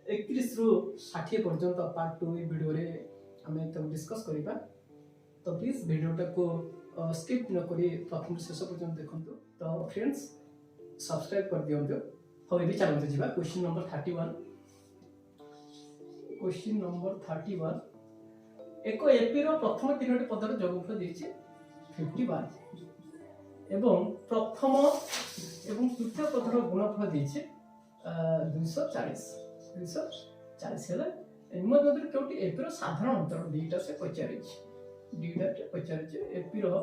31 रु 60 पर्यंत part 2 video रे हमें तो डिस्कस करिबा। तो प्लीज वीडियोटा को स्किप न करी प्रथम शेष पर्यंत देखंतु। तो फ्रेंड्स सब्सक्राइब कर दियंतु। हो एबी चलते जिबा क्वेश्चन नंबर 31। क्वेश्चन नंबर 31 एक एपी रो प्रथम तीनोटी पदर जोगफल देछि 51 एवं प्रथम एवं तृतीय पदर गुणफल देछि 240 हेले निम्न केउटी एपी रो साधारण अंतर दुईटा से पचारिछि एपी रो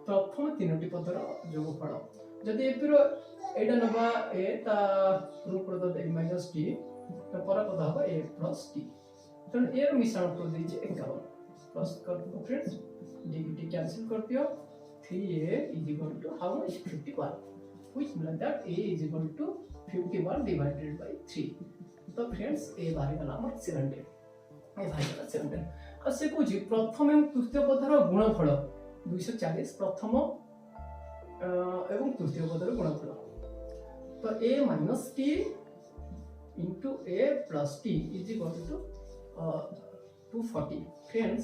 प्रथम तीनोटी पदर जोगफल जदि एपी रो एटा नबा ए ता रूप पद a - t पर पद हबा a + t तन ए रो मिश्रण कर देछि 51 प्लस कर दो फ्रेंड्स dt कैंसिल कर दियो 3a = how much 51 which means that a = 51 divided by 3 तो फ्रेंड्स a बाहर गला हमर 17 ए बाहर गला 17 आ से कुछ प्रथम एवं तृतीय पदर गुणफल 240 प्रथम एवं तृतीय पदर गुणफल तो a - t into a plus t = 240 friends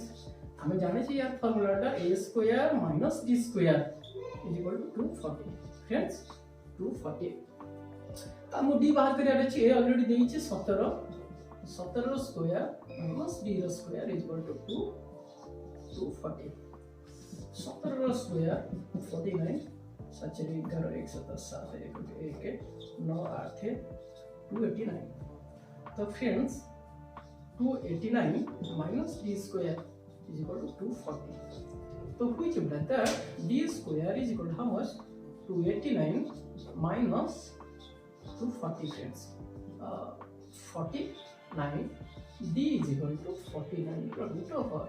हमें जाने चाहिए यार फार्मूलाटा a square minus d square = 240 friends 240 हम d बाहर करिया अछि a ऑलरेडी देई छै 17 रो स्क्वायर माइनस d रो स्क्वायर = 240 17 रो स्क्वायर 49 सचरी 11 1 7 7 1 9 8 289 तो friends 289 minus d square is equal to 240 तो which means that d square is equal to how much 289 minus 240 friends 49 d is equal to 49 root over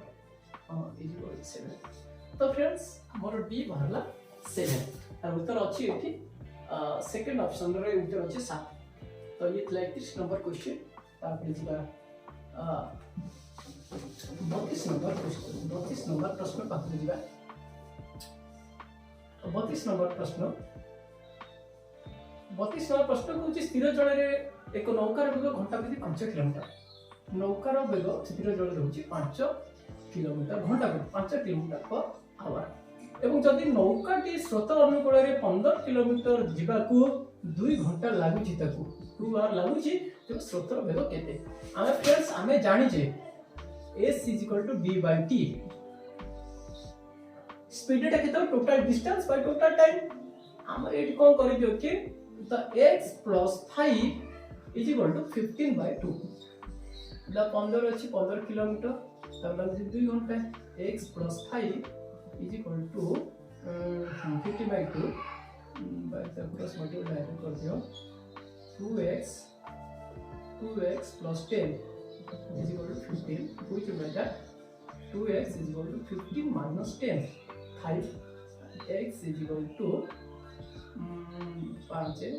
is equal to 7 तो friends हमर d बाहरला 7 और उत्तर अछि एठी second option रे उत्तर अछि 7 तो ये 31 नंबर क्वेश्चन तापर जिबा 32 नंबर प्रश्न पात्र जिबा 32 नंबर प्रश्न को स्थिर जल रे एक नौकार वेग घंटा प्रति 5 किलोमीटर नौकार वेग स्थिर जल रहउची 5 किलोमीटर घंटा प्रति 5 किलोमीटर पर आवर एवं जदि नौकाटी स्रोत अनुकूल रे 15 किलोमीटर जिबाकू 2 घंटा लागुची ताकू 2 आवर लागुची तो स्रोत वेग केते आमे फ्रेंड्स आमे जानि जे s = v/t स्पीड टा केतो total distance by total time हम एटी कोन करि दियो कि त x + 5 = 15/2 द 15 अछि 15 किलोमीटर तब लग 2 घंटा x + 5 = 50/2 by the cross multiply कर दियो 2x plus 10 is equal to 15 which means that 2x is equal to 15 minus 10 5 x is equal to 5/2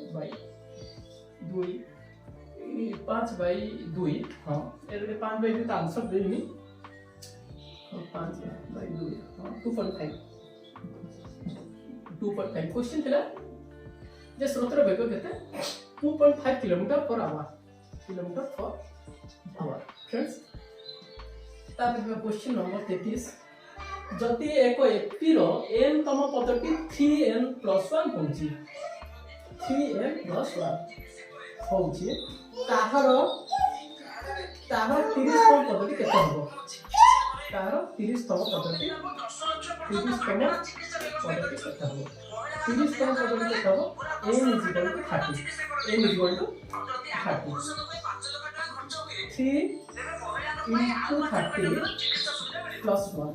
5/2 हां एरे 5/2 का आंसर देनी 5/2 हां 2.5 क्वेश्चन थिला जे स्रोत रे वेग केते 2.5 किलोमीटर पर आवर फ्रेंड्स तापर क्वेश्चन नंबर 33 जति एक एपी रो n तम पदटी 3n + 1 होची 3n + 1 होची ताहार 30 तम पदटी केते हबो ताहार 30 तम पदटी 30 तम पदटी केते हबो 30 तम पदटी केते हबो n = 30 n = 30 3 into 30 plus 1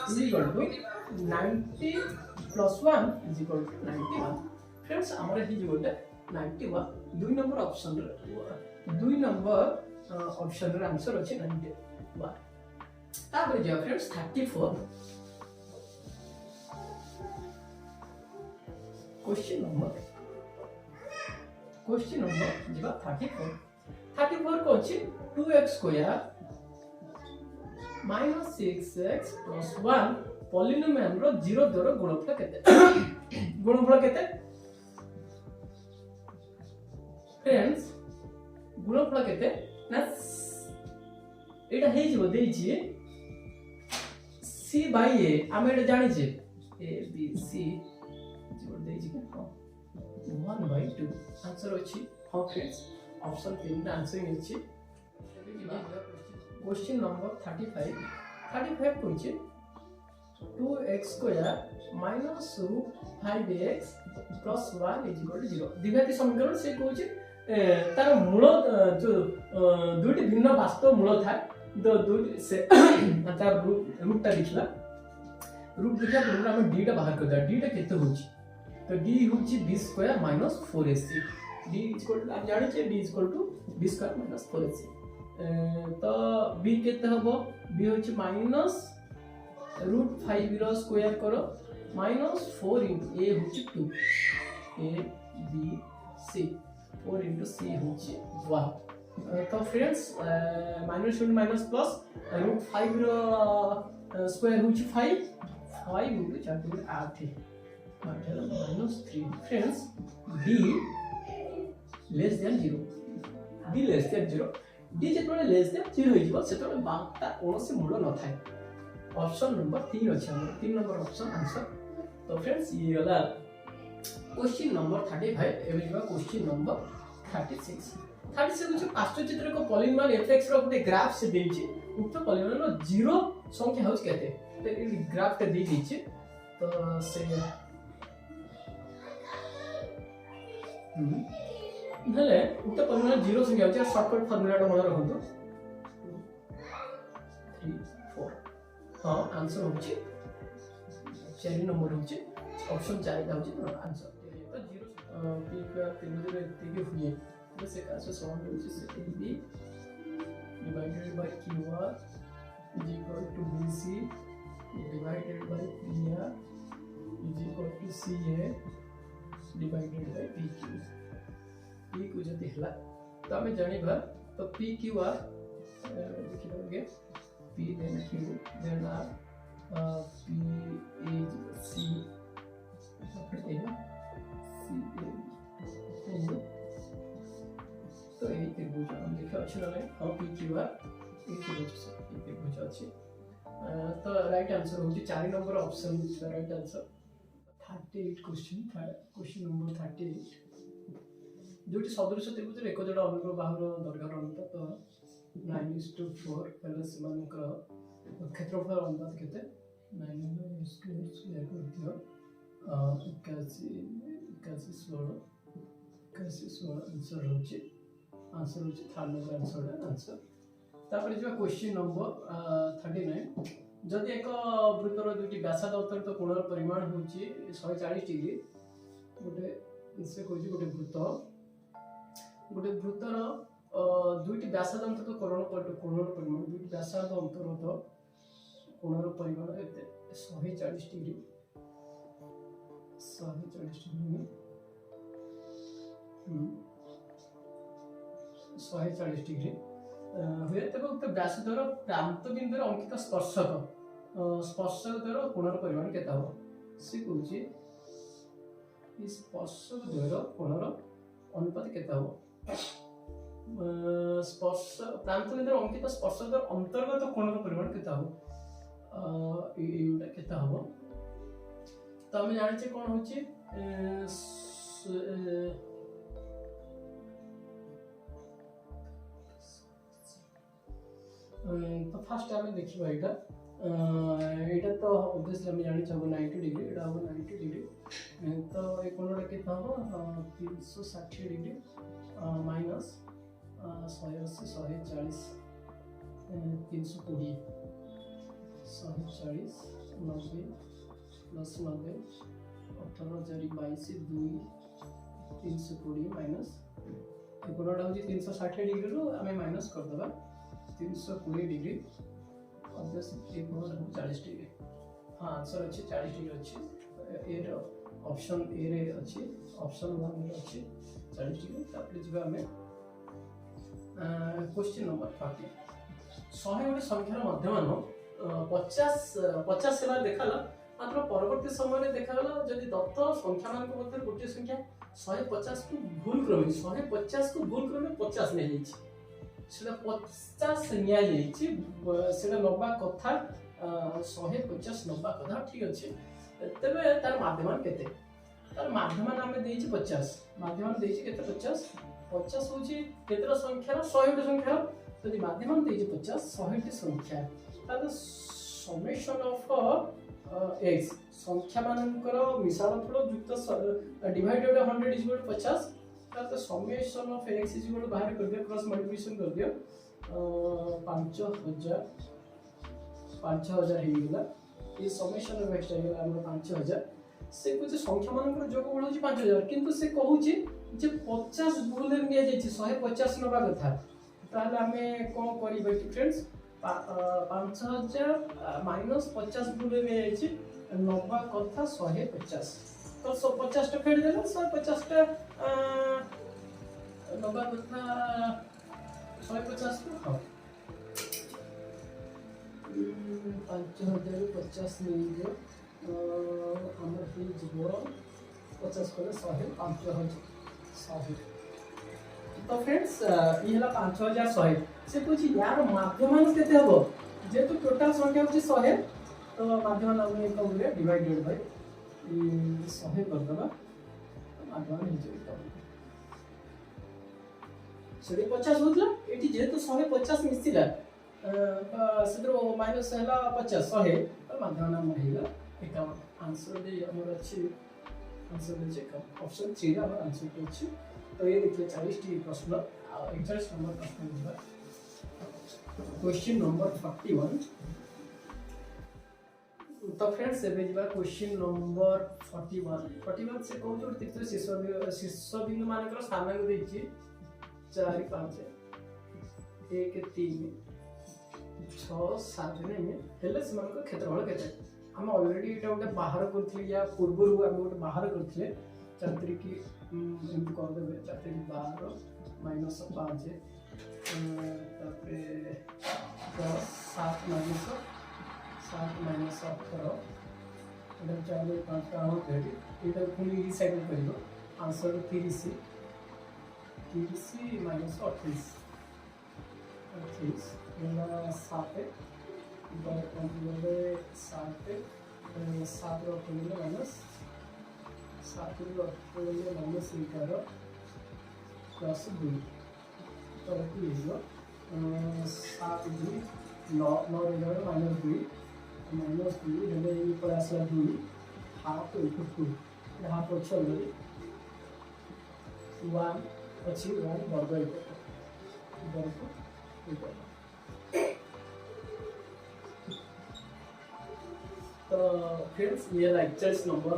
is equal to 90 plus 1 is equal to 91 friends हमरा ही जोटा 91 2 नंबर ऑप्शन रे आंसर अछि 91 तापर जे फ्रेंड्स 34 क्वेश्चन नंबर जिबा 34 को अछि 2x² minus 6x plus 1 polynomial रो 0 द्वारा गुणफल केते फ्रेंड्स गुणफल केते एटा हे जिवो देइछि c by a आमे एटा जानि छे a b c जिवो देइछि के 1 by 2 आंसर अछि हां फ्रेंड्स ऑप्शन 3 दा आंसर अछि क्वेश्चन नंबर 35 पूछे 2x square minus root 5x plus 1 is equal to 0 द्विघाती समीकरण से कहूचे तार मूल जो दुटी भिन्न वास्तव मूल था तो दुटी से तार रूट टा लिखला रूट लिखा पूर्व हम d टा बाहर कर दा d टा केते होची तो d होची b square minus 4ac d equal to आप जानि छे d equal to b square minus 4ac तो b केते हबो b होची माइनस रूट 5 रो स्क्वायर करो माइनस 4 into a होची 2 a b c 4 into c होची 1 तो friends minus root minus plus root 5 रो स्क्वायर होची 5 into 4 to 8 minus 3 friends d less than 0 d less than 0 d जेतबे लेस देन 0 होई जिवो सेतबे बाटा कोनोसी मूल न थाय ऑप्शन नंबर 3 अछि हमर 3 नंबर ऑप्शन आंसर तो फ्रेंड्स ये वाला क्वेश्चन नंबर 35 एबे जिबा क्वेश्चन नंबर 36 जो पांचटा चित्र को पॉलिनोमियल fx रो गुटे ग्राफ से देछि उक्त पॉलिनोमियल रो जीरो संख्या होछ केते तो ई ग्राफ ते दे दिछि तो से नले उक्त पॉलिनोमियल जीरो संख्या होछ शॉर्टकट फार्मूला टा मन रखंतो 3 4 हां आंसर होची 4 नंबर होची ऑप्शन 4 दा होची आंसर तो 0 p का 3 एते के हुए तो से का से सॉल्व होची से b divided by qr is equal to bc divided by pr is equal to ca divided by pq p को जति हला तो हमें जानिबा तो pqr देखिबा P then Q then R P is C C A तो ये त्रिभुज हम देखा अछि ना हाउ P Q R ये त्रिभुज अछि तो राइट आंसर होची 4 number option is the right answer 38 question number 38 जोटी सदृश त्रिभुज रे एक जोड़ा अनुरूप बाहुर दर्घ्यर अनुपात तो 9:4 पहले समान का क्षेत्रफल अनुपात केते 9 स्क्वायर कर दियो 81 16 आंसर होची थर्ड नंबर आंसर तापर जो क्वेश्चन नंबर 39 जदि एक वृत्तर दुटी व्यासार्ध अंतर्गत कोणर परिमाण होची 140 डिग्री गोटे से कोची गोटे वृत्तर दुईटी व्यासार्ध अंतर्गत कोणर परिमाण दुईटी व्यासार्ध अंतर्गत कोणर परिमाण एते 140 डिग्री 140 डिग्री 140 डिग्री हुए तब उक्त व्यासार्धर प्रांत बिंदुर अंकित स्पर्शक द्वारा कोणर परिमाण केता हो से कहूची इस स्पर्शक द्वारा कोणर अनुपात केता हो स्पर्श प्रांत बिंदुर अंकित स्पर्शक द्वारा अंतर्गत कोणर परिमाण केता हो एटा केता हो तो हम जानि छे कोन होची तो फर्स्ट आमे देखिबा एटा तो ऑब्वियसली हम जानि छबो 90 डिग्री एटा हो 90 डिग्री तो ए कोणटा केता हो 360 डिग्री माइनस 180 140 320 140 90 प्लस 90 18022 2 320 माइनस ए कोणटा हो 360 डिग्री रो हमें माइनस कर देबा 320 डिग्री ऑब्वियसली एक कोण 40 डिग्री हां आंसर अछि 40 डिग्री अछि ए रो ऑप्शन ए रे अछि ऑप्शन 1 रे अछि 40 डिग्री तापर जिबा हमें क्वेश्चन नंबर 40 100 गोटे संख्यार मध्यमान 50 सेवा देखाला मात्र परवर्ती समय रे देखाला जदि दत्त संख्या मान को मध्य गोटे संख्या 150 को भूल क्रमे 150 को भूल क्रमे 50 नै जाइछि सेटा 50 निया जाइछि सेटा नबा कथा 150 नबा कथा ठीक अछि तबे तार माध्यमान केते तार माध्यमान हमें देइछि 50 माध्यमान देइछि केते 50 50 होछि केतरा संख्या 100 टी संख्या यदि माध्यमान देइछि 50 100 टी संख्या तार समेशन ऑफ x संख्या मानकर मिश्रण फल युक्त डिवाइडेड 100 इज इक्वल टू 50 तो summation of x is equal to बाहर कर दिया क्रॉस मल्टीप्लिकेशन कर दिया 5000 हे गेला ये समेशन ऑफ x हे गेला 5000 से कुछ संख्या मानकर जोग बळ होची 5000 किंतु से कहूची जे 50 गुणले निया जायछि 150 नबा कथा ताले हमें कोन करिबै फ्रेंड्स 5000 माइनस 50 गुणले निया जायछि नबा कथा 150 तो 50 टा फेड देला 150 टा नबा कथा 150 तो हां 5050 नहीं हमर ही जीवो 50 को 100 5000 तो फ्रेंड्स ये हला 5100 से कुछ यार माध्यमान केते हबो जेतु टोटल संख्या होची 100 तो माध्यमान हम एक होले डिवाइडेड बाय 100 कर दबा माध्यमान हे जेतो सेडी 50 होतला एटी जेतु 150 मिसिला सेद्रो माइनस हला 50 100 तो माध्यमान हम हेला एका आंसर दे हमर अछि आंसर दे चेक ऑप्शन 3 हमर आंसर के अछि तो ये देखिए 40 टी प्रश्न 41 नंबर प्रश्न होगा क्वेश्चन नंबर 41 तो फ्रेंड्स एबे जिबा क्वेश्चन नंबर 41 से कहू जो तीर्थ शीर्ष बिंदु मानकर स्थानांक देछि 4 5 1 3 6 7 नहीं हेले समान को क्षेत्रफल केते हम ऑलरेडी एटा उटे बाहर करथि या पूर्व रु हम उटे बाहर करथले चात्री की इनटू कर देबे चात्री 12 माइनस 5 तापरे 7 माइनस 18 इधर 4 5 का हो गए इधर पूरी रिसाइकिल करियो आंसर 30 माइनस 38 ये 7 इधर computer 7 7 rho minus 7 rho minus 11 plus 2 तो ये जो 7 2 9 माइनस 2 हेले ऊपर आसला 2 हाफ इक्वल टू हाफ अच्छा ले 1 अच्छी 1 वर्ग इक्वल तो फ्रेंड्स ये लेक्चर्स नंबर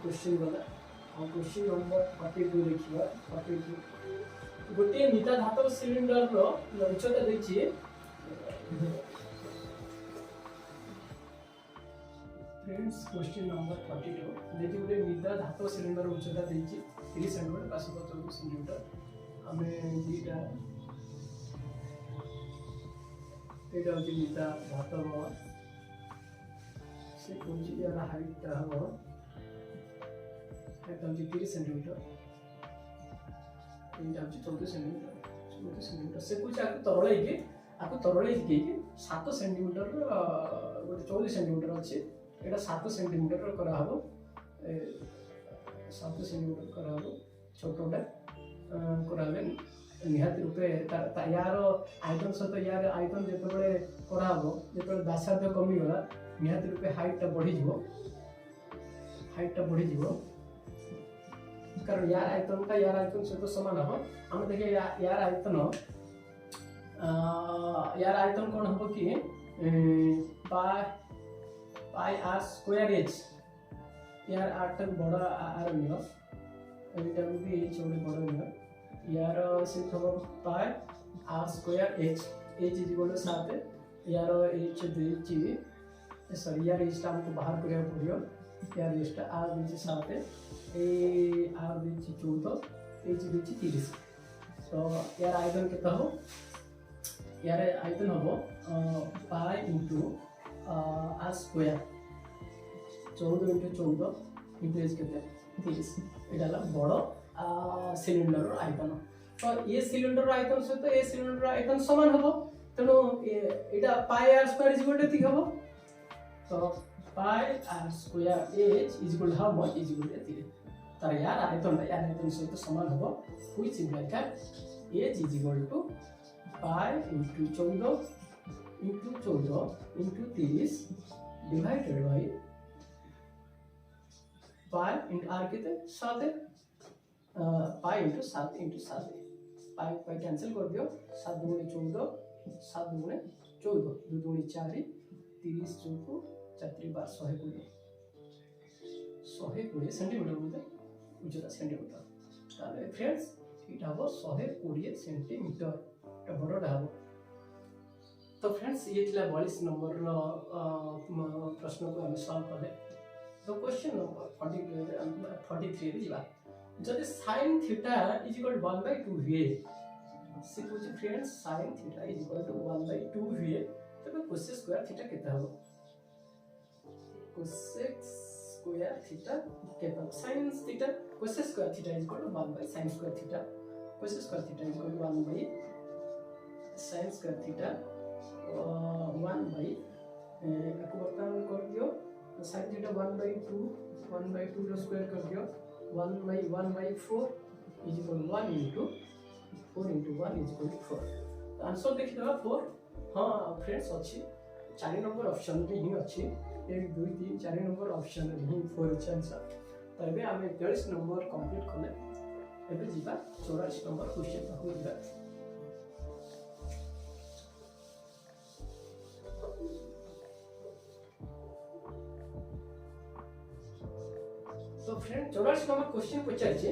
क्वेश्चन वाला और क्वेश्चन नंबर 42 देखिबा 42 गोटे निता धातव सिलिंडर रो उच्चता देछि फ्रेंड्स क्वेश्चन नंबर 42 देखि गोटे निता धातव सिलिंडर उच्चता देछि 30 सेंटीमीटर 524 सेंटीमीटर हमें दीटा एटा होछि निता धातव से कोची यार हाइट ता हो एटा होछि 30 सेंटीमीटर एटा होछि 14 सेंटीमीटर से कुछ आकु तरळे के 7 सेंटीमीटर गोटे 14 सेंटीमीटर अछि एटा 7 सेंटीमीटर करा हबो 7 सेंटीमीटर करा हबो छोटोटा कराले निहाती रूपे यार आयतन सहित यार आयतन जेतबेले करा हबो जेतबेले व्यासार्ध कमी गला निहाती रूपे हाइट टा बढ़ी जीवो कारण यार आयतन सहित समान हो हम देखिए यार आयतन कौन हम कि पाई आर स्क्वायर एच यार आर तक बड़ा आर नियो एटा भी एच ओले बड़ा नियो यार सिर्फ हम pi R square H is equal to 7 यार एच देची सॉरी यार एच हमको बाहर करिया पड़ियो यार एच आर देची 7 ए आर देची 14 एच देची 30 तो यार आयतन कितना हो यार आयतन हो pi into R square 14 into 14 into H कितने 30 एटा ला बड़ सिलिंडर आयतन तो ए सिलिंडर आयतन सहित ए सिलिंडर आयतन समान हबो तेणु एटा pi R square is equal to ठीक हबो तो pi R square H is equal to how much is equal to एतिके तार यार आयतन सहित समान हबो which implies that H is equal to pi into 14 into 30 divided by pi into R कितने 7 है पाई इनटू 7 पाई पाई कैंसिल कर दियो 7 दुगुणे 14 7 दुगुणे 14 2 दुगुणे 4 30 चौको 4 बार 120 सेंटीमीटर बोलते उच्चता सेंटीमीटर ताले फ्रेंड्स इटा हो 120 सेंटीमीटर टा बड़टा हो तो फ्रेंड्स ये थिला 42 नंबर रो प्रश्न को हम सॉल्व करले तो क्वेश्चन नंबर 43 रे जिबा जदि sin theta is equal to 1/2 हुए से कुछ friends sin theta is equal to 1/2 हुए तब cos स्क्वायर थीटा कितना हो cos स्क्वायर थीटा कितना sin theta cos square theta is equal to 1/sin square theta cos square theta is equal to 1/sin square theta 1/, आपको वर्तमान कर दियो sin theta 1/2 रो square कर दियो 1/4 is equal to 1 into 4 into 1 is equal to 4 तो answer देखि दबा 4 हां फ्रेंड्स अछि 4 नंबर ऑप्शन रे ही अछि 1 2 3 4 नंबर ऑप्शन रे ही 4 अछि आंसर तबे हमें 43 नंबर कंप्लीट करले एबे जिबा 84 नंबर क्वेश्चन हो जिबा तो फ्रेंड 84 नंबर क्वेश्चन पचार जे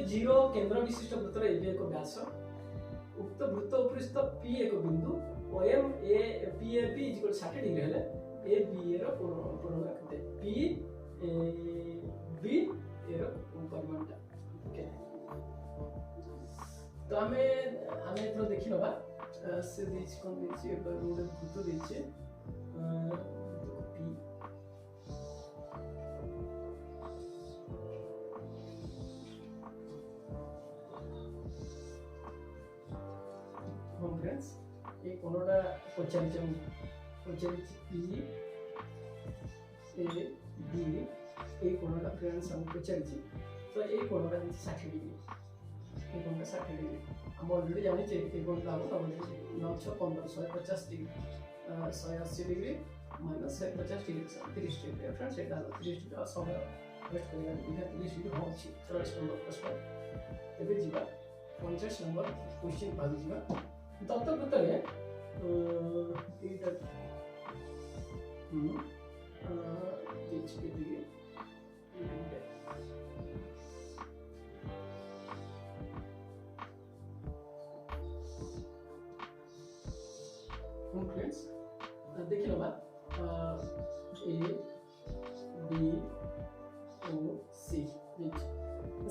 जीरो केंद्र विशिष्ट वृत्तर ए एक व्यास उक्त वृत्त उपरिस्थ पी एक बिंदु ओएम A P A B equal 60 degree हेले ए बी ए रो कोण कते पी ए बी ए रो परिमाणटा ओके तो हमें तो देखि नबा से दिस कोन दिस ए रोड वृत्त दिछे फ्रेंड्स ये कोनोटा पचारिचम पी ए बी ए कोनोटा फ्रेंड्स हम पचारिची तो ए कोनोटा 60 डिग्री ए कोनोटा 60 डिग्री हम ऑलरेडी जानि जे ए कोनटा हम 9 6 15 150 degree 180 degree minus 150 degree 30 degree friends एटा 30 डिग्री समय वेस्ट करिया इधर 30 डिग्री हो अछि 44 नंबर प्रश्न एबे जिबा 50 नंबर क्वेश्चन भाग जिबा दत्तक वृत्तरे एटा एच के दिए फ्रेंड्स देखिए ना ए बी ओ सी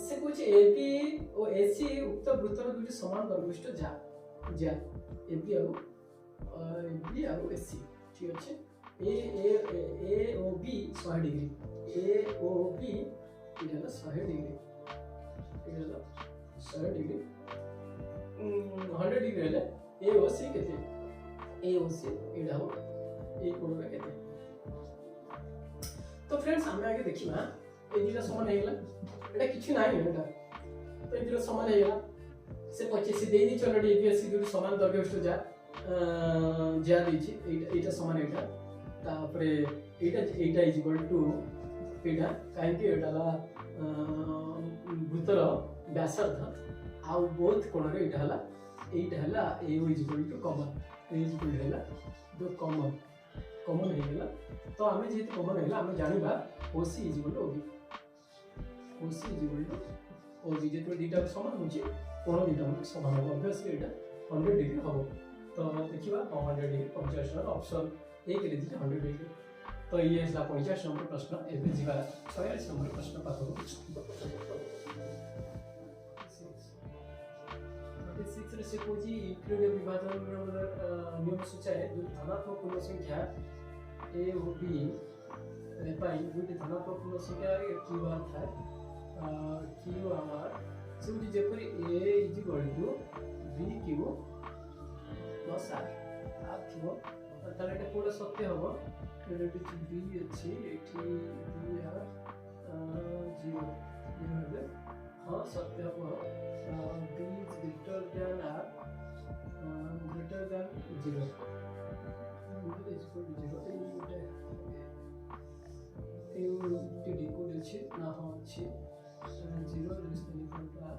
से कुछ ए बी और ए सी उक्त वृत्तर दुटी समान दर्घ्यष्ट जा ए बी और ए सी ठीक अच्छे ए ओ बी 100 डिग्री ए ओ बी इधर 100 डिग्री इधर 100 डिग्री 100 डिग्री है ए ओ सी केते ए ओ सी इधर हो ए कोण में केते तो फ्रेंड्स हम आगे देखिबा ए दिटा समान हेला एटा किछि नाही एटा तो ए दिटा समान हेला से 25 दे दी चलो डीपीएससी जो समान दर्घ्यष्ट जा देछि एटा समान एटा तापरे एटा इज इक्वल टू एटा काहे कि एटा ला वृत्तर व्यासार्ध आ बोथ कोण रे एटा हला A is equal to common A is equal to हला दो कॉमन हे गेला तो हमें जेते कॉमन हेला हम जानिबा O C is equal to O B O C is equal to O B जेते डीटा समान होछि कोण डीटा समान हो ऑब्वियसली एटा 100 डिग्री हो तो देखिबा 100 डिग्री 50 नंबर ऑप्शन ए के लिए 100 डिग्री तो ये इसला 50 नंबर प्रश्न एबे जिबा 46 नंबर प्रश्न पाखो 46 रे से कोजी इक्विलिब्रियम विभाजन नियम सूचाए धनात्मक पूर्ण संख्या ए ओ बी रे पाई दुटी धनात्मक पूर्ण संख्या क्यू आर था क्यू आर ସେମିତି ଯେପରି a is equal to bq plus r r ଥିବ ତାହେଲେ ଏଟା କୋଉଟା ସତ୍ୟ ହବ ଏଠି b ଅଛି ଏଠି b r 0 ହେଲେ ହଁ ସତ୍ୟ ହବ b is greater than r greater than 0 is equal to 0 ଏଇଟା ଡିକୋଡ୍ ଅଛି ନା ହଁ ଅଛି 0 is equal to r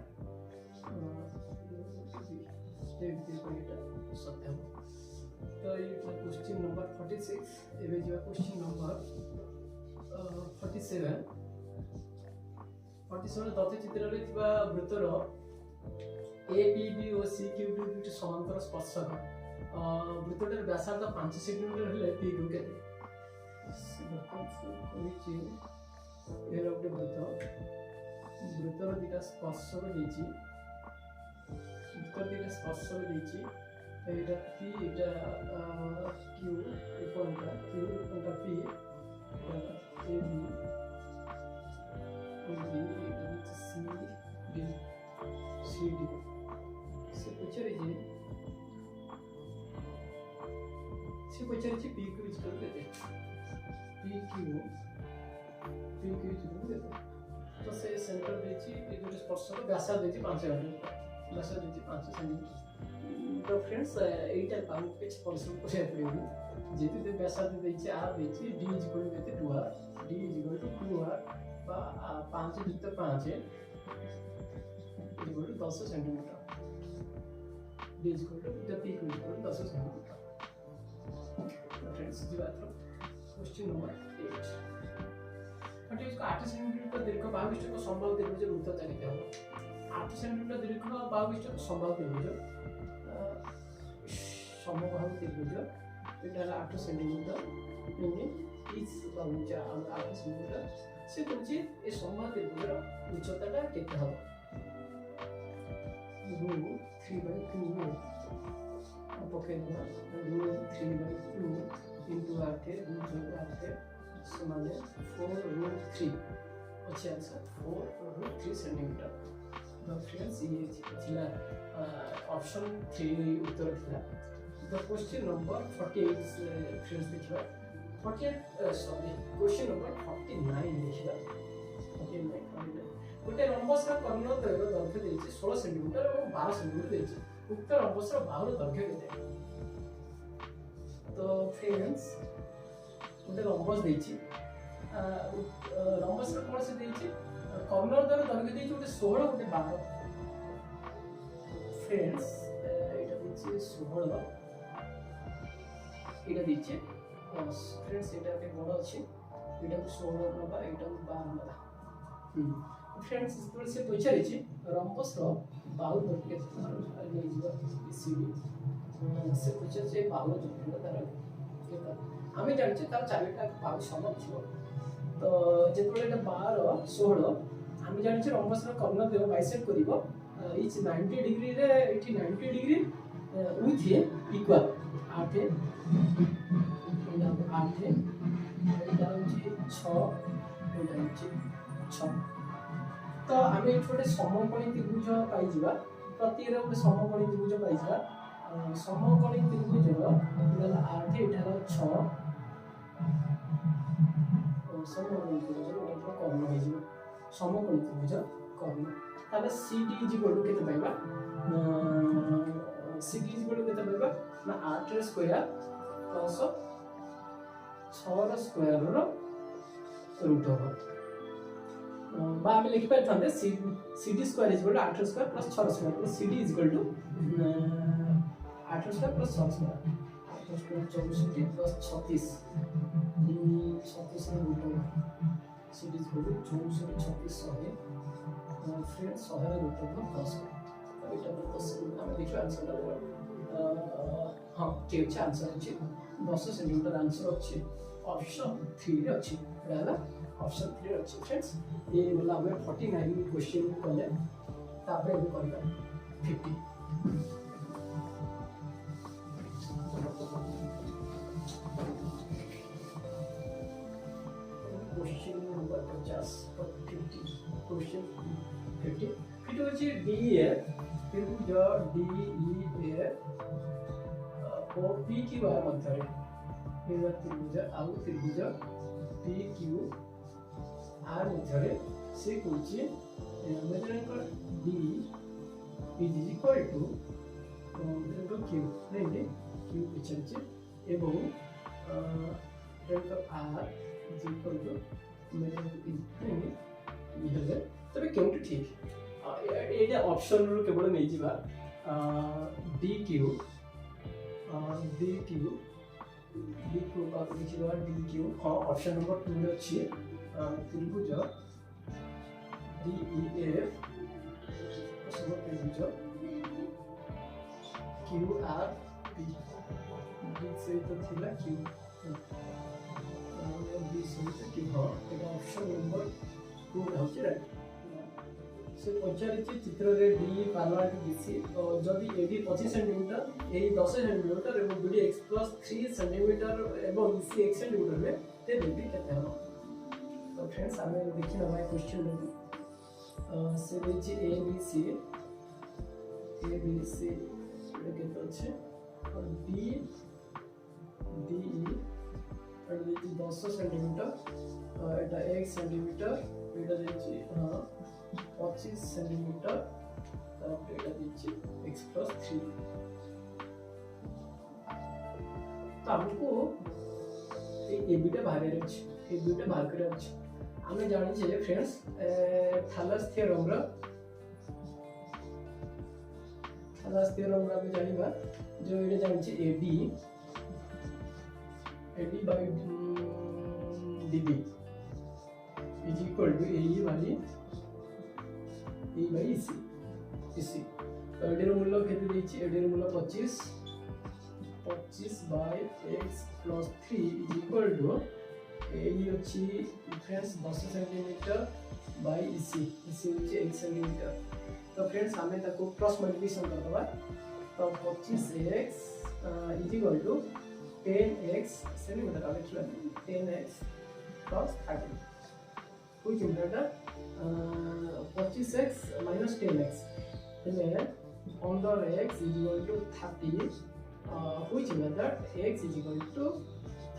ଏଇଟା ସତ୍ୟ ହବ तो ये क्वेश्चन नंबर 46 एबे जो क्वेश्चन नंबर 47 दत्त चित्र रे थिबा वृत्तर A B B O C Q D दुटी समांतर स्पर्शक वृत्तटर व्यासार्ध 5 सेंटीमीटर हेले पी क्यू केते कोइची ए रोटे वृत्तर दिटा स्पर्शक देछि वृत्तर दिटा स्पर्शक देछि एटा पी एटा Q point Q point P A B C D C D से पचरे जी पी क्यू इक्वल देते पी क्यू इक्वल देते तो से सेंटर देछि ए जो स्पर्शक व्यासार्ध देछि 5 सेंटीमीटर व्यासार्ध देछि 5 सेंटीमीटर तो फ्रेंड्स एटा काम कुछ परिश्रम करे पड़ेगी जेते ते व्यासार्ध देछि r देछि d is equal to 2r d is equal to 2r बा 5 युक्त 5 equal to 10 centimetre d is equal to p equal to 10 centimetre friends जी बात क्वेश्चन नंबर 8 अटे इसको 8 सेंटीमीटर दीर्घ 22 को संभव त्रिभुज वृत्त चालित हो 8 सेंटीमीटर दीर्घ 22 को संभव त्रिभुज समबाहु त्रिभुज एटा 8 सेंटीमीटर मीनिंग इज बाहुजा 8 सेंटीमीटर से कुछ ए समबाहु त्रिभुजर उच्चताटा केते हो रूट 3/2 ओके ना रूट 3/2 into 8 रूट 8 समान 4√3 अच्छे आंसर 4√3 सेंटीमीटर तो फ्रेंड्स ये थिला ऑप्शन 3 उत्तर थिला द क्वेश्चन नंबर 48 फ्रेंड्स देखिबा 48 सॉरी क्वेश्चन नंबर 49 देखिबा 49 गोटे रंबसर कर्णद्वयर दैर्घ्य देछि 16 सेंटीमीटर और 12 सेंटीमीटर देछि उक्त रंबसर बाहुर दैर्घ्य केते तो फ्रेंड्स गोटे रंबस देछि रंबसर कोन से देछि कर्णद्वयर दैर्घ्य देछि गोटे 16 गोटे 12 फ्रेंड्स एटा देछि 16 एटा देछि फ्रेंड्स एटा के बड़ अछि एटा को 16 नबा एटा को 12 नबा फ्रेंड्स इसपर से पचारि छि रंबस रो बाहु दैर्घ्य केते जीवा सीडी से पचारि से बाहु दैर्घ्य तार केता आमे जानछे तार चारिटा बाहु समान छियो तो जेतबे एटा 12 16 आमे जानछे रंबस रो Karan Dev bisect करिवो etch 90 degree रे एठी 90 डिग्री विथ इक्वल 8 एटा 8 एटा होची 6 एटा होची 6 तो आमे छोटे समकोणी त्रिभुज पाई जिबा प्रति रे गोटे समकोणी त्रिभुज पाई जिबा समकोणी त्रिभुज रो 8 एटार 6 समकोणी त्रिभुज रो कर्ण होई जिबा समकोणी त्रिभुज कर्ण ताले CD इज इक्वल टू केते पाइबा CD इज इक्वल टू केते पाइबा ना 8 रे स्क्वायर प्लस 6 रे स्क्वायर रो रूट होबा बा हम लिखि पाइ थांते CD square is equal to 8 square plus 6 square plus CD is equal to 8 square plus 6 square 8 square 64 plus 36 36 रे रूट होबा CD is equal to 64 36 100 friends 100 रे रूट होबा 10 एटा तो 10 हम देखि आंसर हां ठीक अछि आंसर अछि 10 सेंटीमीटर आंसर अछि ऑप्शन 3 रे अछि रहला ऑप्शन 3 रे अछि फ्रेंड्स ये वाला हमें 49 क्वेश्चन कले तापर हम करबा 50 क्वेश्चन नंबर 50 50 क्वेश्चन 50 फिर होची DEF त्रिभुज DEF ओ PQR मध्य रे ये त्रिभुज आउ त्रिभुज PQR मध्य रे से होची measurement D is equal to Q नहीं Q पिछले एवं R is equal to measurement नहीं ये तबे केउटी ठीक एटा ऑप्शन रो केवल नै जिबा DQ बात लिखिबा DQ हां ऑप्शन नंबर 2 रे अछि त्रिभुज DEF सब त्रिभुज QRP D से तो थिला Q D से तो Q हां एटा ऑप्शन नंबर 2 होछि राइट से पचारिछि चित्र रे D पैरेलल टू BC जदि AD 25 cm A 10 cm एवं BD x plus 3 cm एवं BC 1 cm रे ते BD केते हबो तो फ्रेंड्स हमें देखि ना भाई क्वेश्चन ले से देछि ABC रे केते अछि और DE और देछि 10 cm एटा 1 cm एटा देछि हां 25 सेंटीमीटर तब एटा दिछि x plus 3 तो हमको ए बीटा बाहर रे अछि ए बीटा बाहर करे अछि हमें जानि छै फ्रेंड्स थालस थ्योरम रो हमें जानिबा जो एटा जानि छै AD by DB is equal to AE by E by EC adder मूल्य केते देछि एडर मूल्य 25 by x plus 3 is equal to AE अछि डिफरेंस 10 सेंटीमीटर by EC होछि 1 सेंटीमीटर तो फ्रेंड्स हमें ताको क्रॉस मल्टीप्लिकेशन कर दबा तो 25x is equal to 10x centimetre का लिखला 10x plus 30 which is greater 25x minus 10x then under x is equal to 30 which means that x is equal to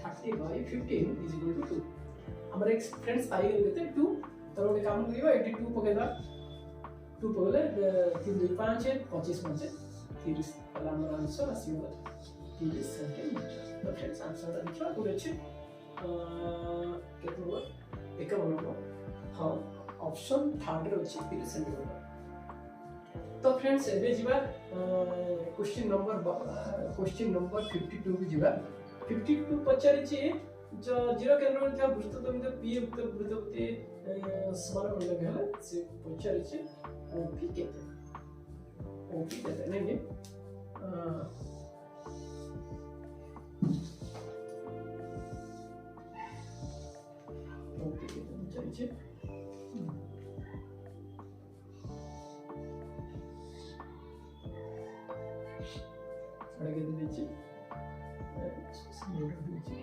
30 by 15 is equal to 2 हमारे x friends पाई गए थे 2 तो ଗୋଟେ काम करियो 82 पकेदा 2 पकेले 3 2 5 25 5 30 वाला हमर आंसर आसीबो 30 सेंटीमीटर तो फ्रेंड्स आंसर देखियो पूरे अछि केते हो एक बनबो हां ऑप्शन थर्ड रे अछि 30 सेंटीमीटर तो फ्रेंड्स एबे जिबा क्वेश्चन नंबर 52 भी जिबा 52 पचारि छी जो जीरो केंद्र में था वृत्तत्व पी वृत्तपति समान होने गेला से पचारि छी ओपी केते नहीं ओपी केते पचारि छी साढ़े के दीजिए सेंटीमीटर दीजिए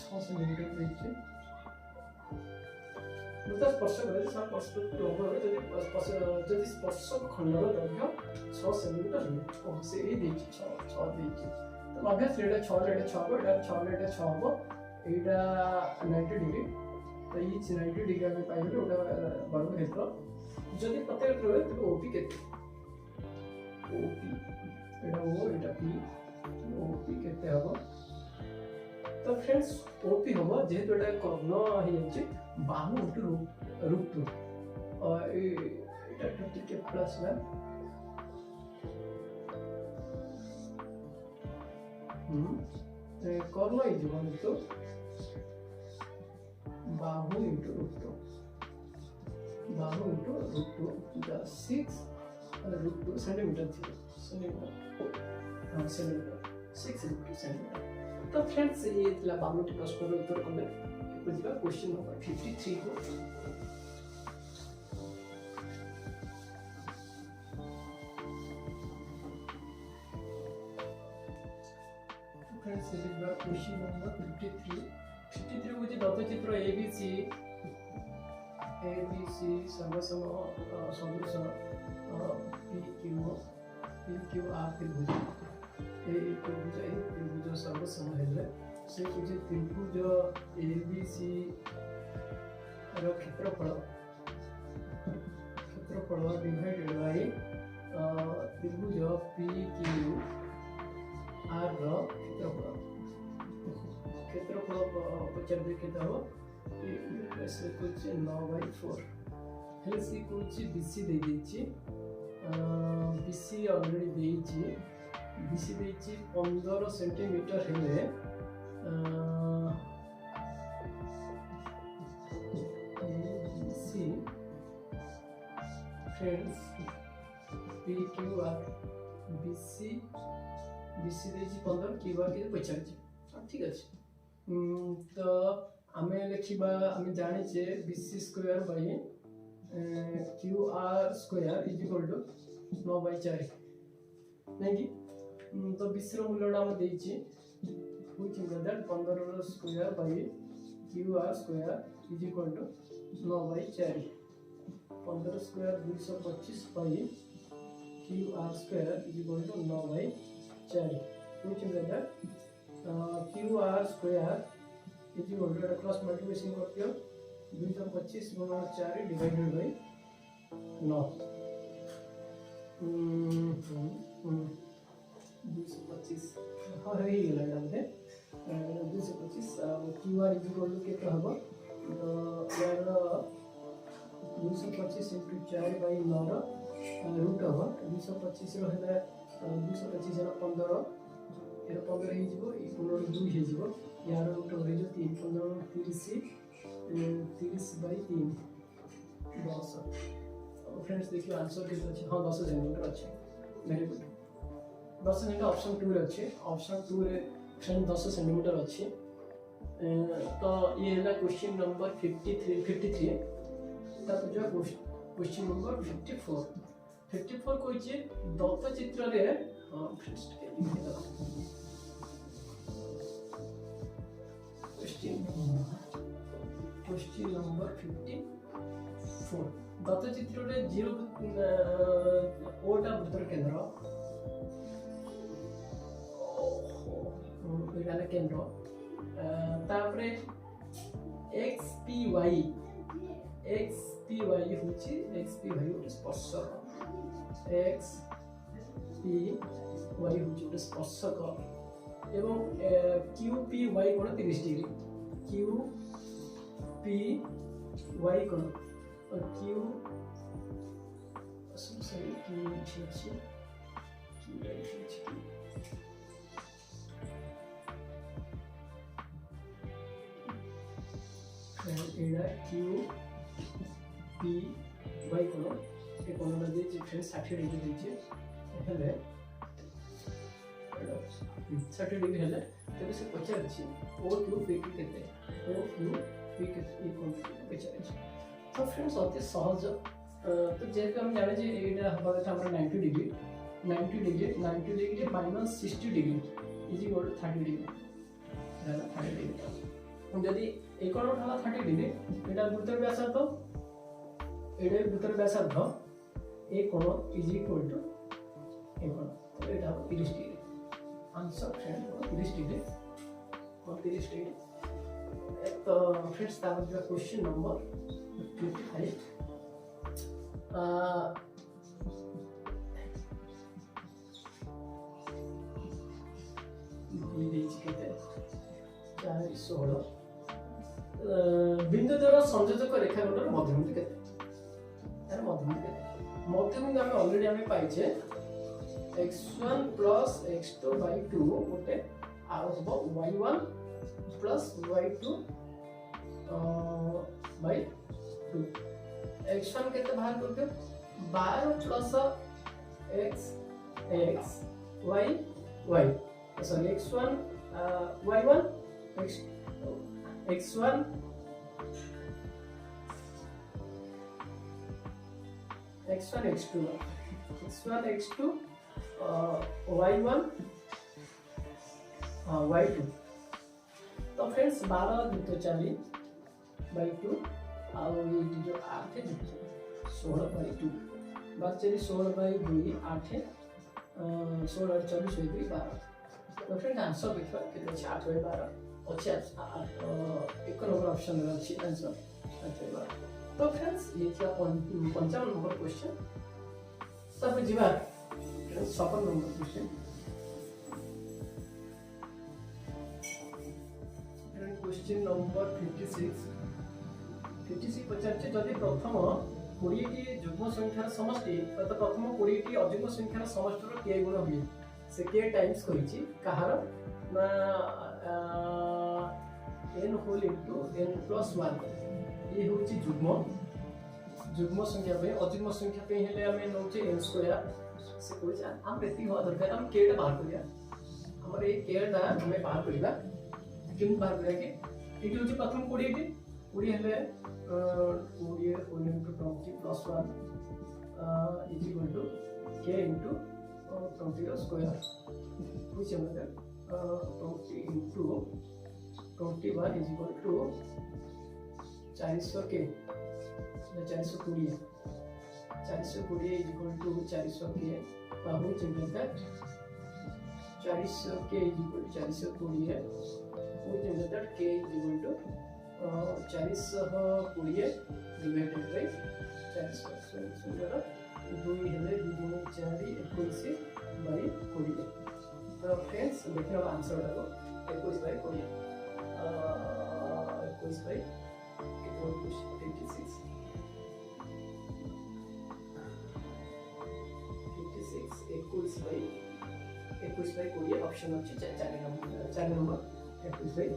सेंटीमीटर दीजिए मतलब स्पर्श करे सब पर्सपेक्टिव ओवर जदि स्पर्श खंडर दैर्घ्य 6 सेंटीमीटर हो से ही दीजिए 6 दीजिए तो ऑब्वियसली एटा 6 रे 6 को एटा 6 रे 6 हो एटा 90 डिग्री तो ये 90 डिग्री में पाइबे ओटा वर्ग क्षेत्र जदि प्रत्येक रहे तो ओपी केते ओपी एटा ओ एटा पी ओपी केते हबो तो फ्रेंड्स ओपी हबो जेहेतु एटा कर्ण हे अछि बाहु इनटू रूट 2 और एटा 20 के प्लस में कर्ण इज इक्वल टू बाहु into root 2 the 6 root 2 centimetre थी सेंटीमीटर 6 into सेंटीमीटर तो फ्रेंड्स ये इतला बामुटी प्रश्न रो उत्तर कले बुझिबा क्वेश्चन नंबर 53 को फ्रेंड्स ये क्वेश्चन नंबर 53 होची दत्त चित्र ABC सर्वसम सदृश PQR त्रिभुज त्रिभुज सर्वसम हेले से होची त्रिभुज ABC रो क्षेत्रफल डिवाइडेड बाय त्रिभुज PQR रो क्षेत्रफल पचार केते हो ऐसे कुछ 9/4 हेले से कुछ BC दे देछि BC ऑलरेडी देछि BC देछि 15 सेंटीमीटर हेले BC फ्रेंड्स PQR BC देछि 15 QR के पचार ठीक अछि तो आमे लिखिबा आमे जानि जे BC square by QR square is equal to 9/4 नहीं कि तो BC रो मूल्य हम देछि व्हिच मींस दैट 15 रो square by QR square is equal to 9/4 15 square 225 by QR square is equal to 9/4 which means that QR square is equal to cross multiplication करते हो 225 गुणा 4 डिवाइडेड बाय 9 225 हां हे गेला हमने 225 QR इज इक्वल टू केते हबो तो यार 225 * 4 बाय 9 रो रूट हबो 225 रो हैला 225 रो 15 एरो 15 हे जिवो ई 15 2 हे जिवो यार रूट हो जो 3 15 30 बाय 3 10 फ्रेंड्स देखिए आंसर कितना अछि हां 10 सेंटीमीटर अछि वेरी गुड 10 सेंटीमीटर ऑप्शन 2 रे अछि ऑप्शन 2 रे फ्रेंड 10 सेंटीमीटर अछि तो ये है क्वेश्चन नंबर 53 तब जो क्वेश्चन नंबर 54 कोइ जे दत्त चित्र रे हां फ्रेंड्स क्वेश्चन नंबर 54 दत्त चित्र रे 0 ओटा वृत्तर केंद्र एगाला केंद्र तापरे XPY होची XPY होची स्पर्शक XPY होची स्पर्शक एवं QPY कोण 30 डिग्री QPY कोण Q सॉरी Q एडा QPY कोण ए कोणला जे फ्रेंड्स 60 डिग्री देछि हेले 60 डिग्री हेले तबे से पचार छी OQP केते OQP केते ई कोण पचार छी तो फ्रेंड्स अति सहज तो जेके हम जाने जे एटा हबा कथा हमर 90 degree -60 degree is equal to 30 degree हैला 30 डिग्री जदी एक कोण हला 30 डिग्री एटा वृत्तर व्यासार्ध एडे वृत्तर व्यासार्ध ए कोण इज इक्वल टू ए कोण तो एटा 30 डिग्री आंसर फ्रेंड 30 डिग्री तो फ्रेंड्स ता जो क्वेश्चन नंबर 55 बिंदु द्वारा संयोजक रेखाखंडर मध्यबिंदु केते तार मध्यबिंदु केते मध्यबिंदु हम ऑलरेडी हमें पाइछे x1 + x2 / 2 ओटे आ हबो y1 + y2 / 2 x1 केते बाहर करते 12 + x y y sorry x1 y1 x1 x2 y1 y2 तो फ्रेंड्स 12 जुक्त 4 बाई 2 आउ ये जो 8 जुक्त 16 बाई 2 12 16 बाई 2 8 16 24 बाई 2 12। तो फ्रेंड आंसर देखा केते अछि 8 बाई 12 अच्छे एक नंबर ऑप्शन में अच्छी आंसर 8 बाई 12। तो फ्रेंड्स ये था 55 नंबर क्वेश्चन। तब जीवा 56 नंबर क्वेश्चन। क्वेश्चन नंबर 56 पचार जदि प्रथम 20 टी युग्म संख्यार समष्टि तो प्रथम 20 टी अयुग्म संख्यार समष्टिर के गुण हुए से के टाइम्स करिछि कहार ना n whole into n plus 1 ये होछि युग्म संख्या पे अयुग्म संख्या पे हेले हमें नोचे n स्क्वायर से कोइ हम बेती हो दरकार हम के टा बाहर करिया हमर ए के टा हमें बाहर करिया किन बाहर करिया के इट होछि प्रथम 20 टी 20 हेले 20 whole into 20 plus 1 is equal to k into 20 square which is 20 into 21 is equal to 400 k 420 is equal to 400 k which means that 400 k is equal to 420 which means that k is equal to 420 divided by 400 so there 2 हेले 2 4 21 by 20। तो friends देखिए अब answer देखो 21 by 20 21 by 56 21 by 20 option अच्छी 4 number 21 by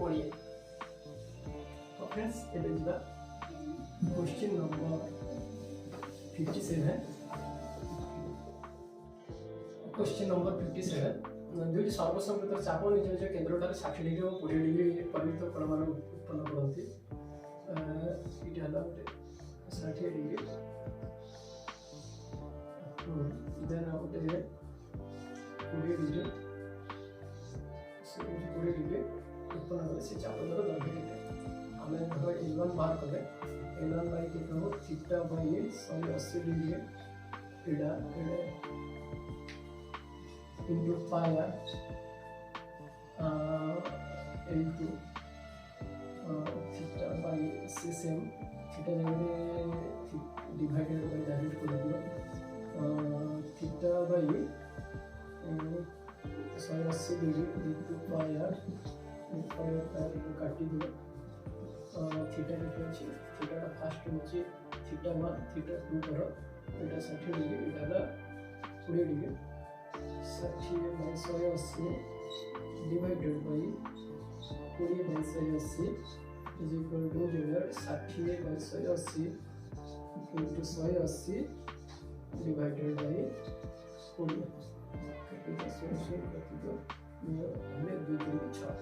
20। तो friends एबे जिबा question number 57। Question number 57 दुईटी सर्वसम्मत चाप निज निज केन्द्रठार 60 डिग्री और 20 डिग्री परिमित कोण उत्पन्न करती ये गोटे 60 डिग्री देन गोटे 20 डिग्री 20 डिग्री उत्पन्न कले से चाप द्वारा दैर्घ्य आम L1 बाहर कले L1 बाई के थीटा बाई 180 डिग्री एडा into pi L2 theta by same theta divided by that theta by 180 degree into pi काटी दो थीटा लिखि थीटा फर्स्ट होची थीटा 1 थीटा 2 करो एटा 60 degree Etah 20 degree 60 by 180 divided by 20 by 180 is equal to 60 by 180 into 180 divided by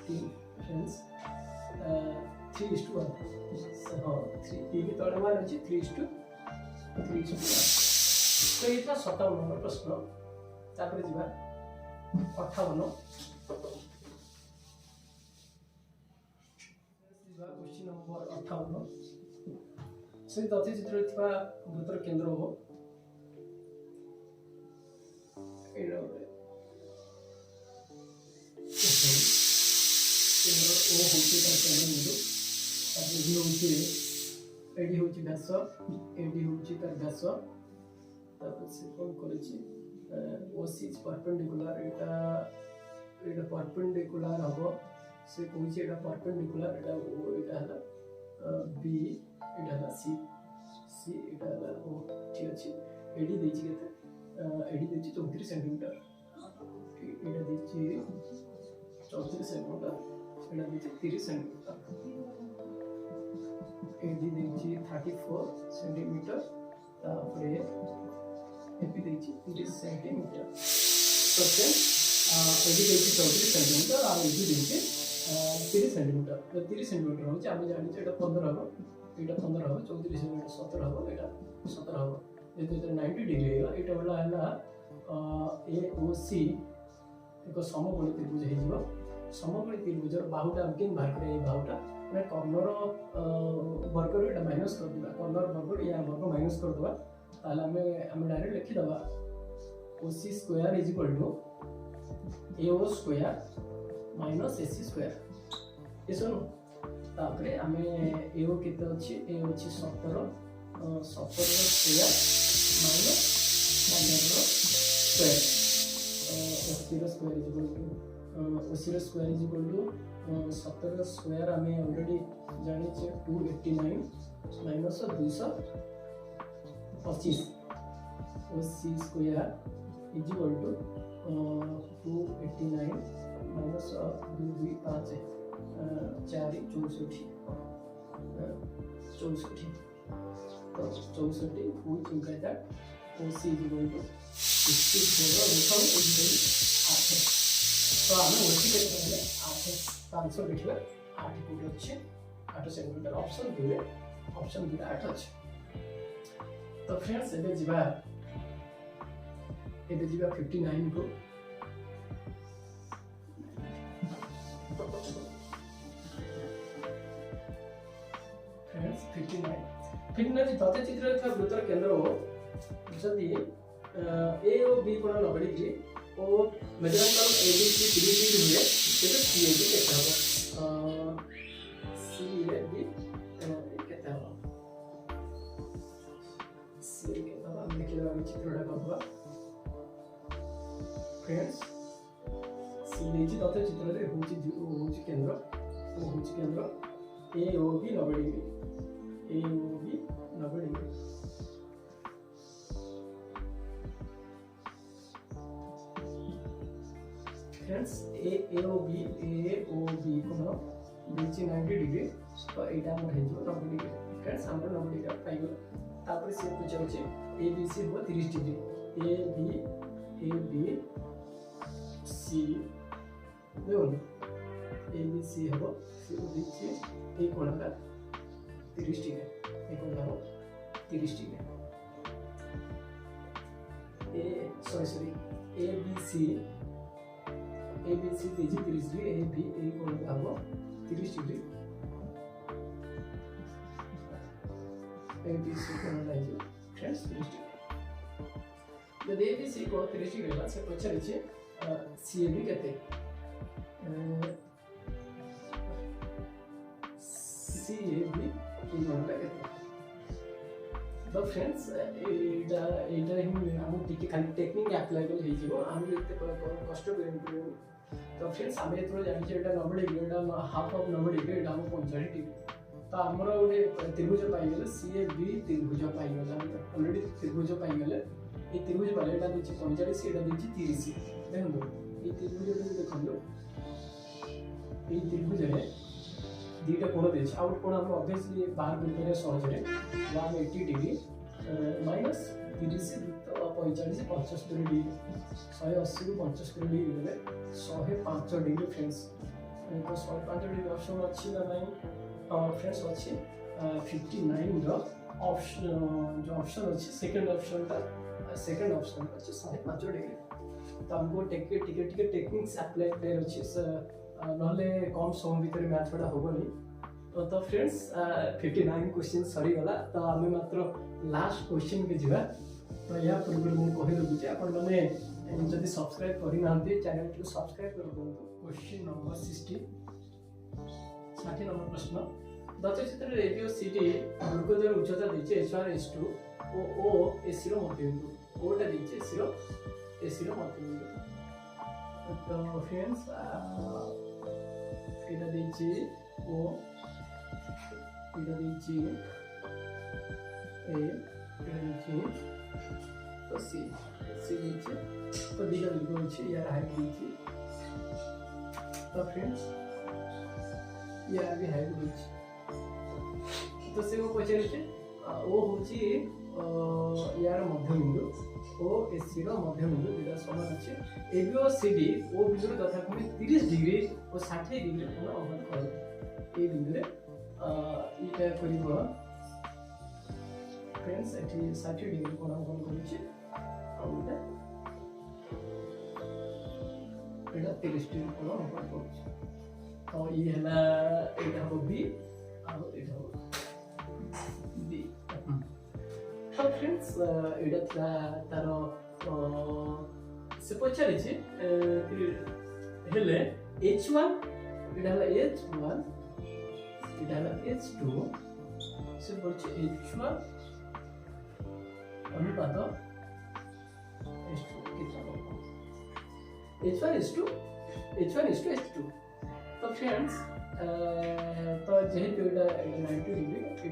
20 hence 3:1 so 3 की तोड़ मान अछि 3:1 तो ये था 57 नंबर प्रश्न। तापर जीवा 58 क्वेश्चन नंबर 58 से तथ्य चित्र थिबा वृत्तर केंद्र हो केंद्र ओ होती का केंद्र बिंदु तापर ही होती एडी होची व्यास एडी होची तार व्यास तापर से कोन करेची OC is perpendicular Etah perpendicular हबो से कोइछि एटा perpendicular एटा O एटा हला B एटा हला C एटा हला O ठीक अछि एडी देछि केते एडी देछि 34 सेंटीमीटर एटा देछि 34 सेंटीमीटर एटा देछि 30 सेंटीमीटर एडी देछि 34 सेंटीमीटर तापरे एपी देछि 30 सेंटीमीटर तो फ्रेंड्स एडी देछि 34 सेंटीमीटर और एडी देछि 30 सेंटीमीटर तो 30 सेंटीमीटर होछि आमे जानि एटा 15 हबो एटा 15 हबो 34 सेंटीमीटर 17 हबो एटा 17 हबो जेते 90 डिग्री हेला एटा वाला हला AOC एक समकोण त्रिभुज हे जिवो समकोणी त्रिभुजर बाहुटा हम केन बाहर करे बाहुटा मैं कॉर्नर वर्ग रो एटा माइनस कर दिबा कॉर्नर वर्ग या वर्ग माइनस कर दबा ताला हमें डायरेक्ट लिखि दबा OC square is equal to AO square minus AC square ये सुनो तापरे हमें AO केते अछि AO अछि 17 17 रो स्क्वायर माइनस 15 रो स्क्वायर OC रो square is equal to OC रो स्क्वायर इज इक्वल टू 17 रो स्क्वायर हमें ऑलरेडी जानि छे 289 minus 225 OC square is equal to 289 minus 225 4 64 तो 64 which implies that OC is equal to 64 root of 8 तो हमें OC कैसे मिले 8 तो आंसर देखिए 8 कोड अच्छे 8 सेंटीमीटर ऑप्शन 2 8 अच्छे तो फ्रेंड्स एबे जीवा 59 को फ्रेंड्स 59 तथ्य चित्र था वृत्तर केंद्र जदि ए और बी कोण नबड़ी की ओ measurement A B C 3 degree हुए तेरे सी ए बी केता हो सी ए बी केता हो सी केता हम देखिला चित्रटा करबा फ्रेंड्स सी देछि तथ्य चित्र रे होछि केंद्र ए ओ बी नबड़ी ए ओ बी नबड़ी फ्रेंड्स ए ओ बी कोन बीच 90 डिग्री तो एटा हमर हे जो 90 डिग्री फ्रेंड्स हमर 90 डिग्री पाइबो तापर से पूछा होचे ए बी सी हो 30 डिग्री ए बी सी देखो ए बी सी हो सी बीच ए कोण का 30 डिग्री ए कोण हो 30 degree A sorry A B C दीजिए 30 डिग्री ए बी ए कोण का हो 30 डिग्री ए बी सी कोण लाइए फ्रेंड्स 30 डिग्री जब ए बी सी को 30 डिग्री ला से पछारी छे सी ए बी केते सी ए बी कोण का केते तो फ्रेंड्स एटा ही हम टिके खाली टेक्निक अप्लायबल हे जीवो हम एते कष्ट करें तो फ्रेंड्स हम एतो जानि जे एटा 90 degree Etah half of 90 degree एटा हम 45 डिग्री तो हमरो ओडे त्रिभुज पाई गेले सी ए बी त्रिभुज पाई गेले ऑलरेडी त्रिभुज पाई गेले ए त्रिभुज पाले एटा दिछि 45 एटा दिछि 30 देखो ए त्रिभुज देखो ए त्रिभुज रे दीटा कोण देछि आउट कोण हम ऑब्वियसली बाहर कर करे सहज रे 180 डिग्री माइनस 30 तो 45 से 75 डिग्री 180 ରୁ 75 डिग्री गले 105 डिग्री फ्रेंड्स तो 105 डिग्री ऑप्शन अछि ना नहीं फ्रेंड्स अछि 59 रो ऑप्शन जो ऑप्शन अछि सेकंड ऑप्शन अछि 105 डिग्री तो हमको टिके टेक्निक्स अप्लाई कर अछि नहले कम समय भीतर मैथ बडा होबनी तो फ्रेंड्स 59 क्वेश्चन सरी गला तो हमें मात्र लास्ट क्वेश्चन के जिवा तो या पूर्व मु कहि दउ जे आपण माने जदि सब्सक्राइब करि नांती चैनल को सब्सक्राइब कर दंतु क्वेश्चन नंबर 60 नंबर प्रश्न दत्त चित्र रे एबी और सीडी दुर्गोदर उच्चता दिचे HR S2 ओ AC रो मध्यबिंदु ओटा दिचे AC रो मध्यबिंदु तो फ्रेंड्स एटा दिचे ओ एटा दिचे ए दिचे तो सी दिचे तो दिगा बिंदु अछि यार हाइट दिचे तो फ्रेंड्स यार भी हाइट दिचे तो से वो पछरे छे ओ होची यार मध्यबिंदु ओ एसी रो मध्यबिंदु दिगा समान अछि एबी और सीडी ओ बिंदु तथाक्रमे 30 डिग्री और 60 डिग्री कोण अवगत करे ए बिंदु रे इटा करिबो फ्रेंड्स एठी 60 डिग्री कोण अवगत करूची आउटा एटा 30 टी कोण अपन पड़छ तो ये हला एटा हो बी और एटा हो बी तो फ्रेंड्स एटा था तारो से पछारे छे हेले h1 एटा हला h1 एटा हला h2 से पछे h1 अनुपात h2 कितना होगा h1 is to h2 तो फ्रेंड्स तो जेहेतु एटा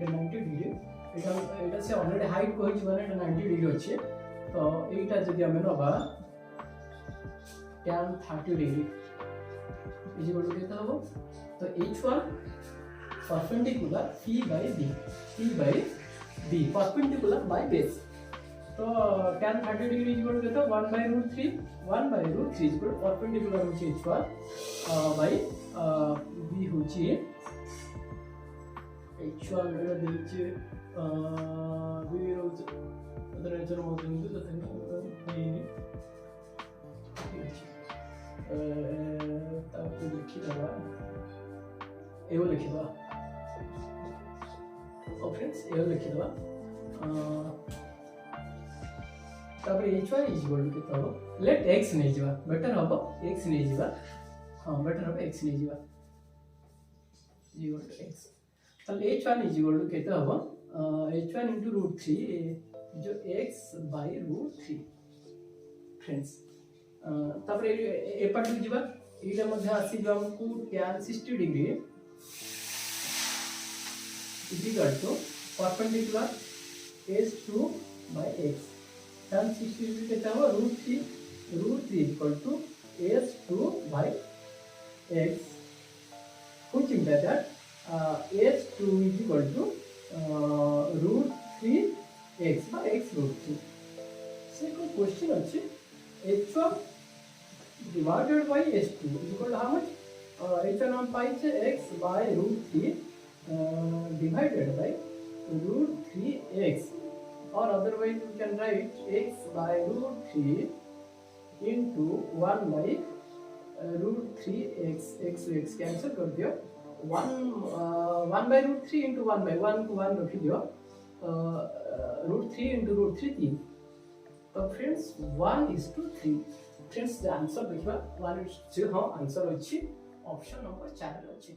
90 डिग्री एटा से ऑलरेडी हाइट को हिज माने 90 डिग्री अछि तो एटा जदि हम नबा tan 30 degree is equal to कितना हो तो h1 perpendicular p by b perpendicular by base तो tan 30 degree is equal to कितना 1 by root 3 is equal perpendicular होची h1 by b होची h1 रे दिलचे b रोज ಅದರ ಹೆಸರು ಮೊದಲಿಂದ ताको लिखिदवा एवो लिखिदवा और फ्रेंड्स एवो लिखिदवा तापर h1 इज इक्वल टू कितना हो लेट x नै जिवा बेटर हबो x नै जिवा हां बेटर हबो x नै जिवा इक्वल टू x ताले h1 इज इक्वल टू कितना हबो h1 √3 जो x by √3 फ्रेंड्स तापर ए पार्ट जिबा एटा मध्ये आसी जो हमकु tan 60 degree is equal to perpendicular h2 by x tan 60 degree कितना हो √3 equal to h2 by x which implies that h2 is equal to √3x by x √3 से को क्वेश्चन अछि h1 divided by h2 is equal to how much h1 हम पाई छे x by √3 divided by √3x or otherwise you can write x by √3 into 1 by √3x x to x cancel कर दियो 1 by √3 into 1 by 1 को 1 रख दियो √3 into √3 3 तो friends 1:3 friends the answer देखबा 1:2 हां आंसर अछि ऑप्शन नंबर 4 अछि।